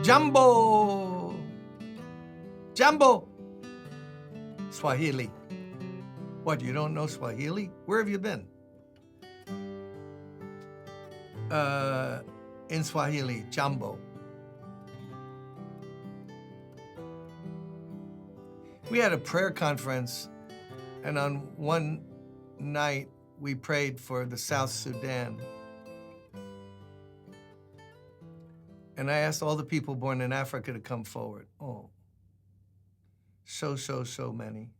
Jambo. Jambo. Swahili. What, you don't know Swahili? Where have you been? In Swahili, jambo. We had a prayer conference, and on one night we prayed for the South Sudan. And I asked all the people born in Africa to come forward. Oh, so many.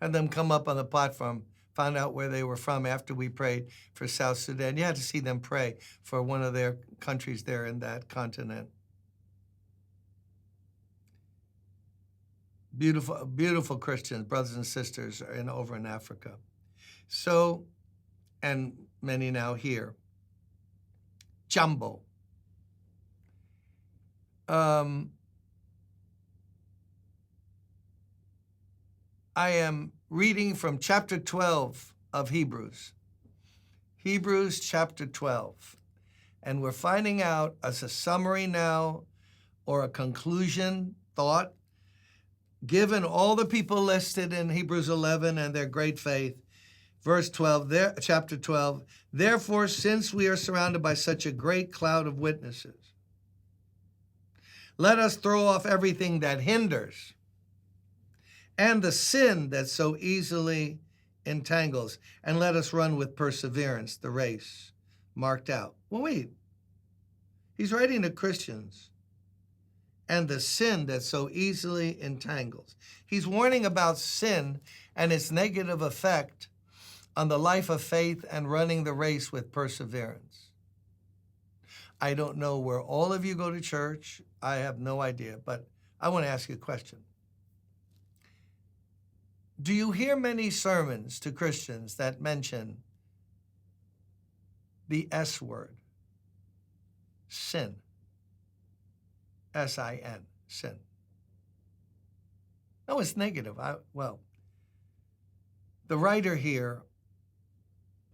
Had them come up on the platform, found out where they were from after we prayed for South Sudan. You had to see them pray for one of their countries there in that continent. Beautiful, beautiful Christians, brothers and sisters over in Africa. So, and many now here. Jambo. I am reading from chapter 12 of Hebrews. Hebrews chapter 12. And we're finding out as a summary now, or a conclusion, thought, given all the people listed in Hebrews 11 and their great faith. Verse 12, chapter 12, therefore, since we are surrounded by such a great cloud of witnesses, let us throw off everything that hinders and the sin that so easily entangles, and let us run with perseverance the race marked out. Well, wait. He's writing to Christians. And the sin that so easily entangles. He's warning about sin and its negative effect on the life of faith and running the race with perseverance. I don't know where all of you go to church. I have no idea, but I want to ask you a question. Do you hear many sermons to Christians that mention the S word, sin? S-I-N, sin. No, it's negative. The writer here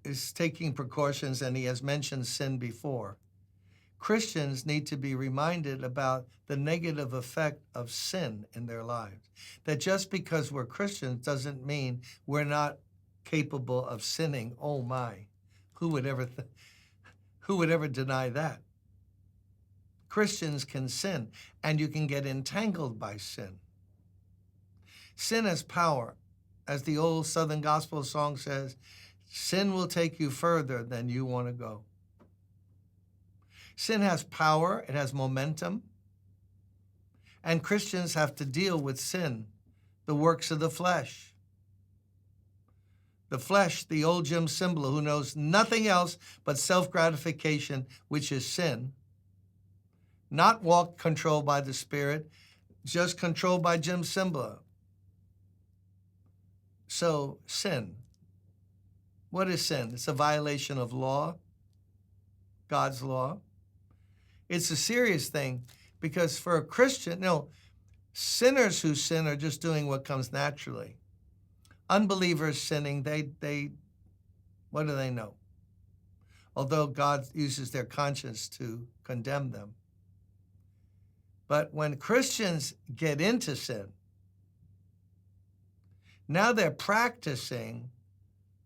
is taking precautions, and he has mentioned sin before. Christians need to be reminded about the negative effect of sin in their lives. That just because we're Christians doesn't mean we're not capable of sinning. Oh my, who would ever deny that? Christians can sin, and you can get entangled by sin. Sin has power. As the old Southern gospel song says, sin will take you further than you want to go. Sin has power, it has momentum, and Christians have to deal with sin, the works of the flesh. The flesh, the old Jim Cymbala, who knows nothing else but self-gratification, which is sin. Not walk controlled by the Spirit, just controlled by Jim Cymbala. So, sin. What is sin? It's a violation of law, God's law. It's a serious thing because for a Christian, sinners who sin are just doing what comes naturally. Unbelievers sinning, they what do they know? Although God uses their conscience to condemn them. But when Christians get into sin, now they're practicing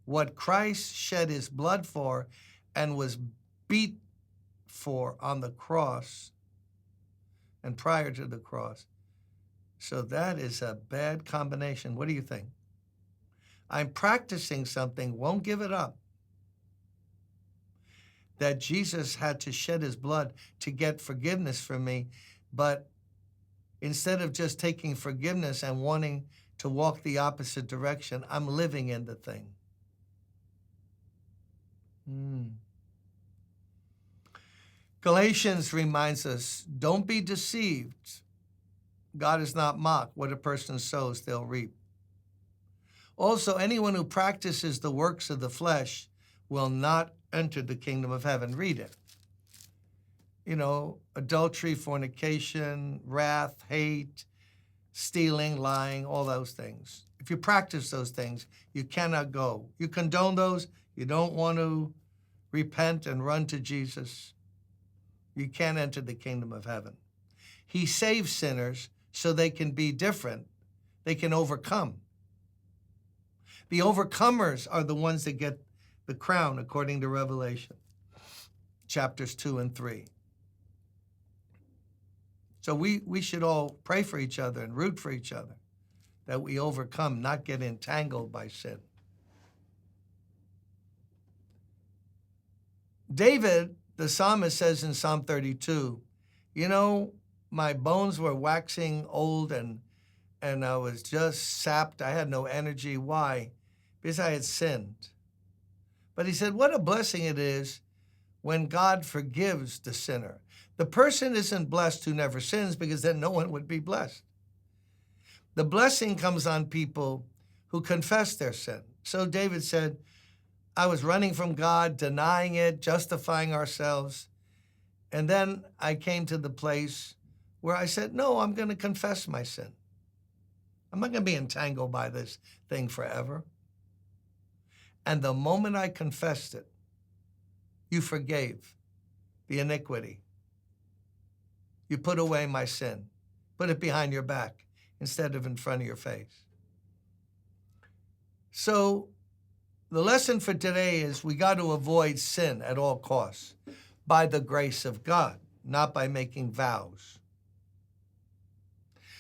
what Christ shed his blood for and was beat for on the cross and prior to the cross. So that is a bad combination. What do you think? I'm practicing something, won't give it up. That Jesus had to shed his blood to get forgiveness from me, but instead of just taking forgiveness and wanting to walk the opposite direction, I'm living in the thing. Galatians reminds us, don't be deceived. God is not mocked. What a person sows, they'll reap. Also, anyone who practices the works of the flesh will not enter the kingdom of heaven. Read it. Adultery, fornication, wrath, hate, stealing, lying, all those things. If you practice those things, you cannot go. You condone those, you don't want to repent and run to Jesus, you can't enter the kingdom of heaven. He saves sinners so they can be different. They can overcome. The overcomers are the ones that get the crown, according to Revelation, chapters 2 and 3. So we should all pray for each other and root for each other, that we overcome, not get entangled by sin. David, the psalmist, says in Psalm 32, my bones were waxing old and I was just sapped. I had no energy. Why? Because I had sinned. But he said, what a blessing it is when God forgives the sinner. The person isn't blessed who never sins, because then no one would be blessed. The blessing comes on people who confess their sin. So David said, I was running from God, denying it, justifying ourselves. And then I came to the place where I said, no, I'm going to confess my sin. I'm not going to be entangled by this thing forever. And the moment I confessed it, you forgave the iniquity. You put away my sin, put it behind your back instead of in front of your face. So the lesson for today is we got to avoid sin at all costs by the grace of God, not by making vows.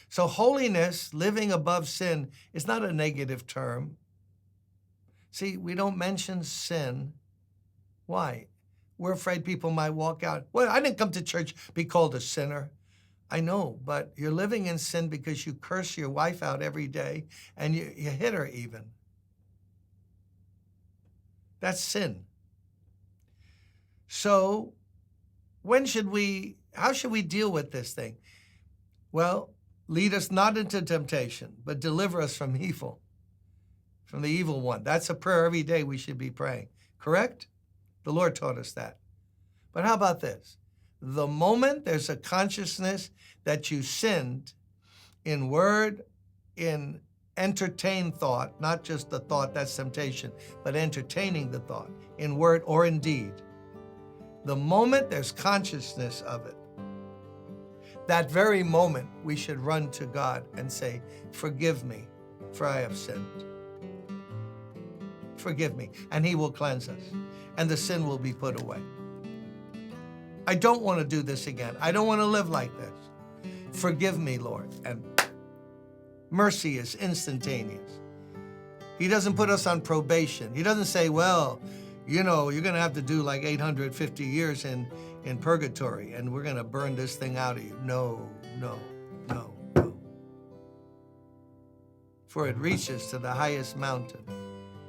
So holiness, living above sin, is not a negative term. See, we don't mention sin. Why? We're afraid people might walk out. Well, I didn't come to church to be called a sinner. I know, but you're living in sin because you curse your wife out every day and you hit her even. That's sin. So how should we deal with this thing? Well, lead us not into temptation, but deliver us from evil, from the evil one. That's a prayer every day we should be praying, correct? The Lord taught us that. But how about this? The moment there's a consciousness that you sinned in word, in entertained thought, not just the thought, that's temptation, but entertaining the thought in word or in deed. The moment there's consciousness of it, that very moment we should run to God and say, forgive me, for I have sinned. Forgive me, and he will cleanse us, and the sin will be put away. I don't want to do this again. I don't want to live like this. Forgive me, Lord. And mercy is instantaneous. He doesn't put us on probation. He doesn't say, well, you're going to have to do like 850 years in purgatory, and we're going to burn this thing out of you. No. For it reaches to the highest mountain,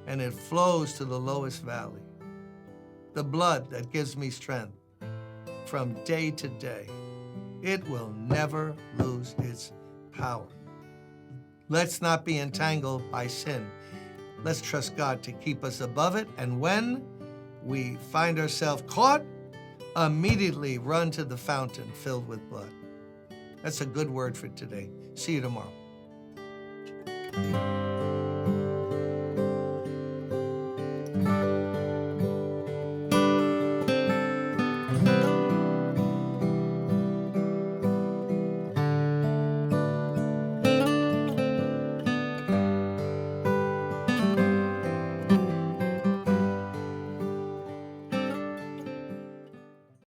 and it flows to the lowest valley. The blood that gives me strength from day to day, it will never lose its power. Let's not be entangled by sin. Let's trust God to keep us above it. And when we find ourselves caught, immediately run to the fountain filled with blood. That's a good word for today. See you tomorrow.